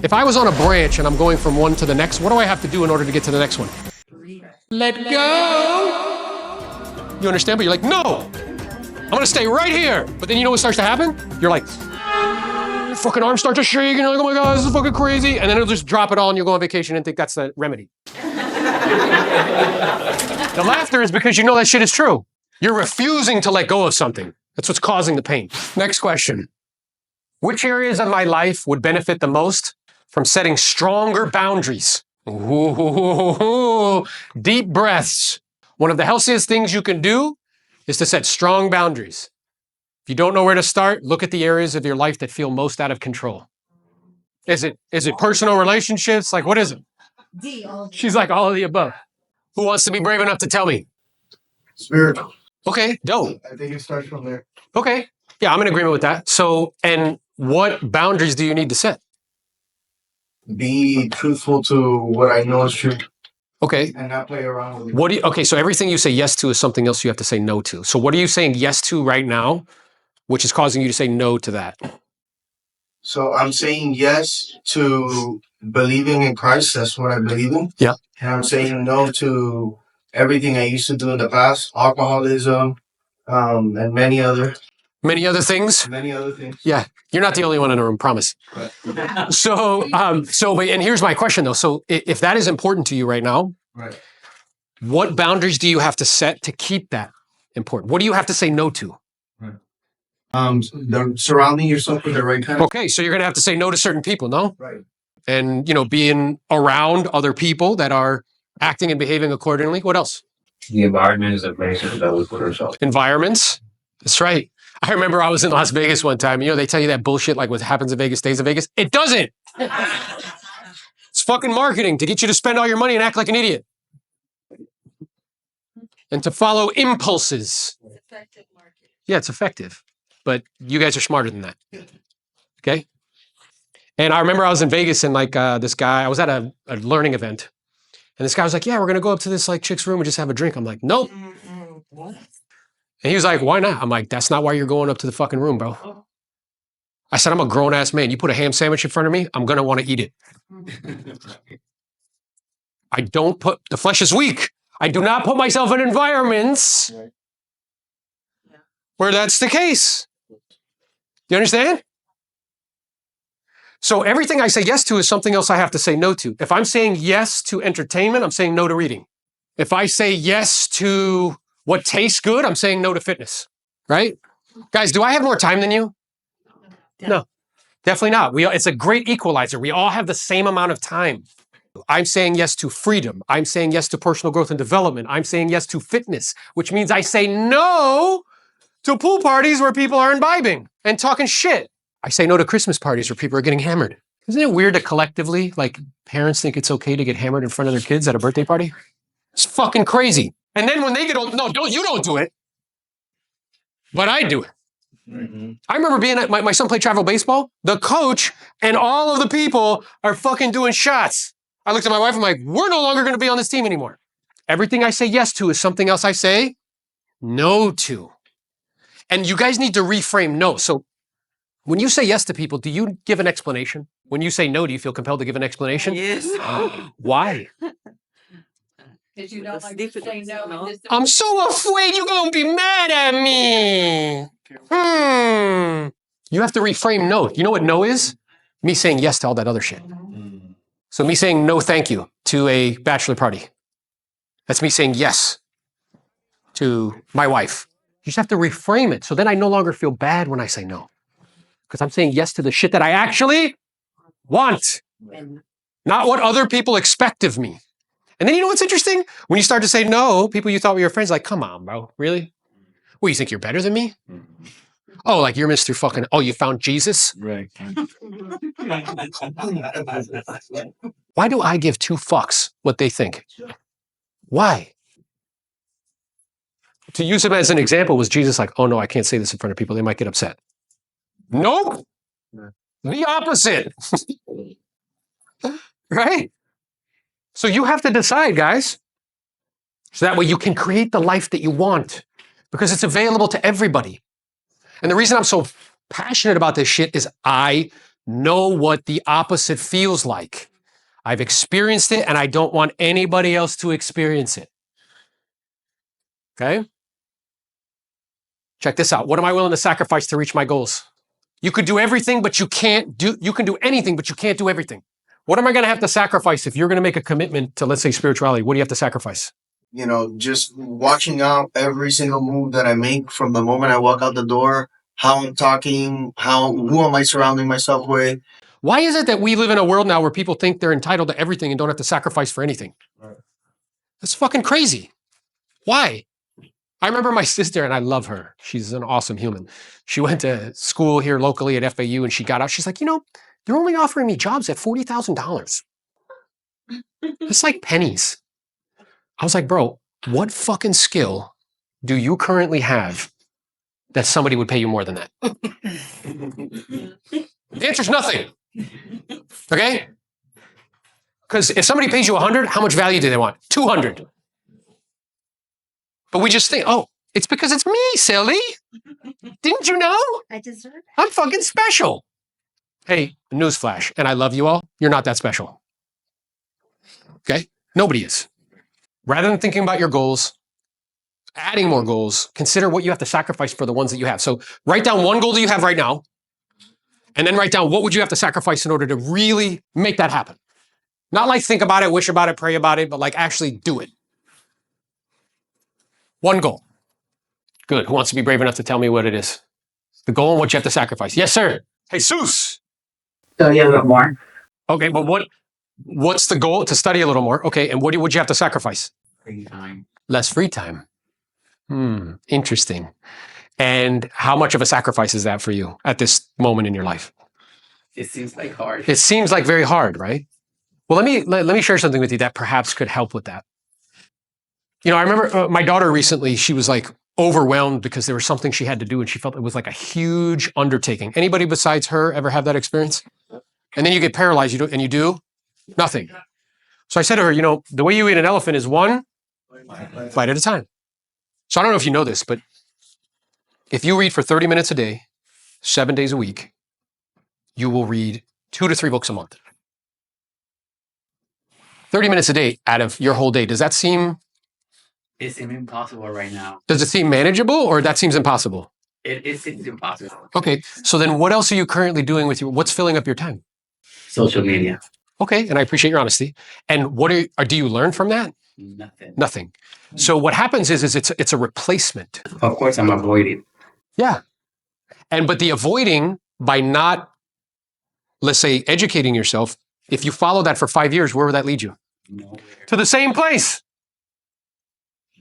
If I was on a branch and I'm going from one to the next, what do I have to do in order to get to the next one? Let go. You understand? But you're like, no, I'm gonna stay right here. But then you know what starts to happen? You're like, your fucking arms start to shake and you're like, oh my God, this is fucking crazy. And then it'll just drop it all and you'll go on vacation and think that's the remedy. The laughter is because you know that shit is true. You're refusing to let go of something. That's what's causing the pain. Next question. Which areas of my life would benefit the most from setting stronger boundaries? Ooh, deep breaths. One of the healthiest things you can do is to set strong boundaries. If you don't know where to start, look at the areas of your life that feel most out of control. Is it personal relationships? Like, what is it? She's like, all of the above. Who wants to be brave enough to tell me? Spiritual. Okay, dope. I think it starts from there. Okay. Yeah, I'm in agreement with that. So, and what boundaries do you need to set? Be truthful to what I know is true. Okay. And not play around with it. Okay, so everything you say yes to is something else you have to say no to. So what are you saying yes to right now, which is causing you to say no to that? So I'm saying yes to believing in Christ. That's what I believe in. Yeah. And I'm saying no to everything I used to do in the past, alcoholism, and many other things? Many other things. Yeah. You're not the only one in the room, promise. Right. And here's my question though. So if that is important to you right now, Right. what boundaries do you have to set to keep that important? What do you have to say no to? Right. Surrounding yourself with the right kind of. Okay, so you're going to have to say no to certain people, no? Right. And, being around other people that are acting and behaving accordingly. What else? The environment is a place that we put ourselves. Environments. That's right. I remember I was in Las Vegas one time. They tell you that bullshit like what happens in Vegas stays in Vegas. It doesn't. It's fucking marketing to get you to spend all your money and act like an idiot. And to follow impulses. It's effective marketing. Yeah, it's effective. But you guys are smarter than that. Okay? And I remember I was in Vegas and this guy, I was at a learning event. And this guy was like, yeah, we're going to go up to this chick's room and just have a drink. I'm like, nope. What? And he was like, why not? I'm like, that's not why you're going up to the fucking room, bro. I said, I'm a grown-ass man. You put a ham sandwich in front of me, I'm going to want to eat it. The flesh is weak. I do not put myself in environments where that's the case. Do you understand? So everything I say yes to is something else I have to say no to. If I'm saying yes to entertainment, I'm saying no to reading. If I say yes to what tastes good, I'm saying no to fitness, right? Guys, do I have more time than you? No, definitely not. It's a great equalizer. We all have the same amount of time. I'm saying yes to freedom. I'm saying yes to personal growth and development. I'm saying yes to fitness, which means I say no to pool parties where people are imbibing and talking shit. I say no to Christmas parties where people are getting hammered. Isn't it weird that collectively, parents think it's okay to get hammered in front of their kids at a birthday party? It's fucking crazy. And then when they get old, no, you don't do it. But I do it. Mm-hmm. I remember being at my son played travel baseball. The coach and all of the people are fucking doing shots. I looked at my wife, I'm like, we're no longer going to be on this team anymore. Everything I say yes to is something else I say no to. And you guys need to reframe no. So when you say yes to people, do you give an explanation? When you say no, do you feel compelled to give an explanation? Yes. Why? Because you don't like to say no. I'm so afraid you're going to be mad at me. You have to reframe no. You know what no is? Me saying yes to all that other shit. So me saying no thank you to a bachelor party. That's me saying yes to my wife. You just have to reframe it. So then I no longer feel bad when I say no. Because I'm saying yes to the shit that I actually want. Not what other people expect of me. And then you know what's interesting? When you start to say no, people you thought were your friends, like, come on, bro, really? Well, you think you're better than me? Oh, like you're Mr. fucking, you found Jesus? Right. Why do I give two fucks what they think? Why? To use him as an example, was Jesus like, oh no, I can't say this in front of people. They might get upset. Nope. The opposite. Right? So you have to decide, guys. So that way you can create the life that you want because it's available to everybody. And the reason I'm so passionate about this shit is I know what the opposite feels like. I've experienced it and I don't want anybody else to experience it. Okay? Check this out. What am I willing to sacrifice to reach my goals? You could do everything, but you can do anything, but you can't do everything. What am I going to have to sacrifice if you're going to make a commitment to, let's say, spirituality? What do you have to sacrifice? You know, just watching out every single move that I make from the moment I walk out the door, how I'm talking, who am I surrounding myself with. Why is it that we live in a world now where people think they're entitled to everything and don't have to sacrifice for anything? That's fucking crazy. Why? I remember my sister, and I love her. She's an awesome human. She went to school here locally at FAU, and she got out. She's like, you know, they're only offering me jobs at $40,000. It's like pennies. I was like, bro, what fucking skill do you currently have that somebody would pay you more than that? The answer's nothing. Okay? Because if somebody pays you 100, how much value do they want? 200. But we just think, oh, it's because it's me, silly. Didn't you know? I deserve it. I'm fucking special. Hey, newsflash, and I love you all. You're not that special. Okay? Nobody is. Rather than thinking about your goals, adding more goals, consider what you have to sacrifice for the ones that you have. So write down one goal that you have right now, and then write down what would you have to sacrifice in order to really make that happen. Not like think about it, wish about it, pray about it, but like actually do it. One goal. Good. Who wants to be brave enough to tell me what it is? The goal and what you have to sacrifice. Yes, sir. Jesus. Study a little more. Okay, but what's the goal? To study a little more. Okay, and what would you have to sacrifice? Free time. Less free time. Interesting. And how much of a sacrifice is that for you at this moment in your life? It seems like hard. It seems like very hard, right? Well, let me share something with you that perhaps could help with that. You know, I remember my daughter recently, she was like overwhelmed because there was something she had to do and she felt it was like a huge undertaking. Anybody besides her ever have that experience? And then you get paralyzed, you do nothing. So I said to her, you know, the way you eat an elephant is one bite at a time. So I don't know if you know this, but if you read for 30 minutes a day, 7 days a week, you will read 2 to 3 books a month. 30 minutes a day out of your whole day. Does that seem... It seems impossible right now. Does it seem manageable or that seems impossible? It seems impossible. Okay, so then what else are you currently doing with what's filling up your time? Social media. Okay, and I appreciate your honesty. And what do you learn from that? Nothing. Nothing. So what happens is it's a replacement. Of course, I'm avoiding. Yeah. But the avoiding by not, let's say, educating yourself, if you follow that for 5 years, where would that lead you? Nowhere. To the same place.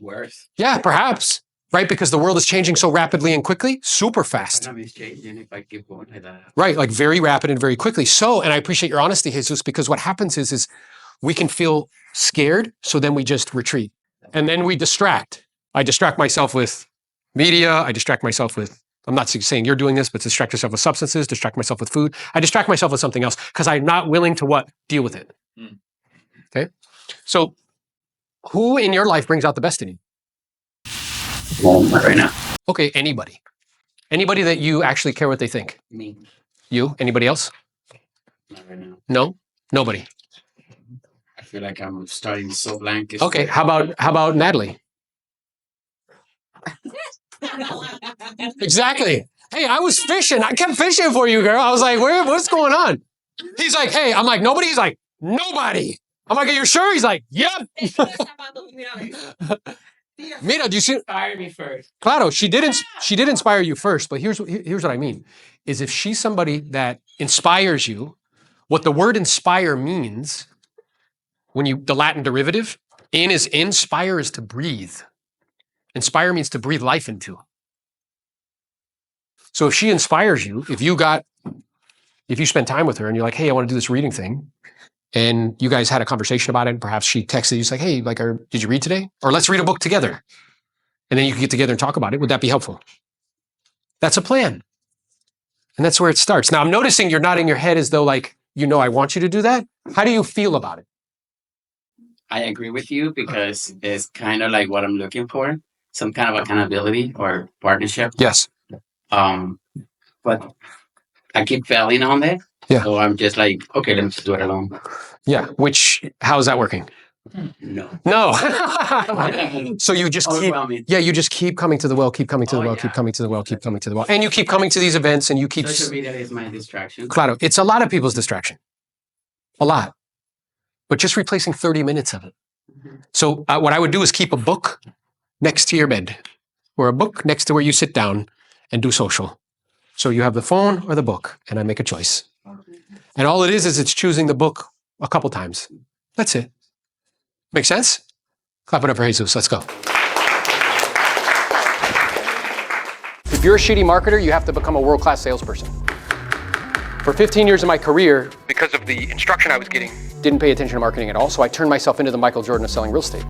Worse. Yeah, perhaps. Right? Because the world is changing so rapidly and quickly, super fast. I'm changing if I keep going like that. Right, like very rapid and very quickly. So, and I appreciate your honesty, Jesus, because what happens is we can feel scared, so then we just retreat. And then we distract. I distract myself with media. I distract myself with, I'm not saying you're doing this, but distract yourself with substances, distract myself with food. I distract myself with something else because I'm not willing to what? Deal with it. Okay? So who in your life brings out the best in you? Well, not right now. Okay, anybody. Anybody that you actually care what they think. Me. You? Anybody else? Not right now. No? Nobody. I feel like I'm starting so blank. Okay, how about Natalie? Exactly. Hey, I was fishing. I kept fishing for you, girl. I was like, what's going on? He's like, hey, I'm like, nobody? He's like, nobody. I'm like, are you sure? He's like, yep. Mira, do you see? Inspire me first. Claro, she did inspire you first, but here's what I mean, is if she's somebody that inspires you, what the word inspire means, the Latin derivative, inspire is to breathe. Inspire means to breathe life into. So if she inspires you, if you spend time with her and you're like, hey, I want to do this reading thing, and you guys had a conversation about it, and perhaps she texted you, she's like, hey, did you read today? Or let's read a book together. And then you can get together and talk about it. Would that be helpful? That's a plan. And that's where it starts. Now, I'm noticing you're nodding your head as though like, I want you to do that. How do you feel about it? I agree with you because it's kind of like what I'm looking for. Some kind of accountability or partnership. Yes. But I keep failing on it. Yeah. So I'm just like, okay, let me just do it alone. Yeah. How is that working? No. No. So you just keep, Overwhelming. you just keep coming to the well, keep coming to the Oh, well, yeah. keep coming to the well, keep coming to the well. And you keep coming to these events and you keep, Social media is my distraction. Claro, it's a lot of people's distraction. A lot. But just replacing 30 minutes of it. So what I would do is keep a book next to your bed or a book next to where you sit down and do social. So you have the phone or the book and I make a choice. And all it is it's choosing the book a couple times. That's it. Make sense? Clap it up for Jesus. Let's go. If you're a shitty marketer, you have to become a world-class salesperson. For 15 years of my career, because of the instruction I was getting, didn't pay attention to marketing at all, so I turned myself into the Michael Jordan of selling real estate.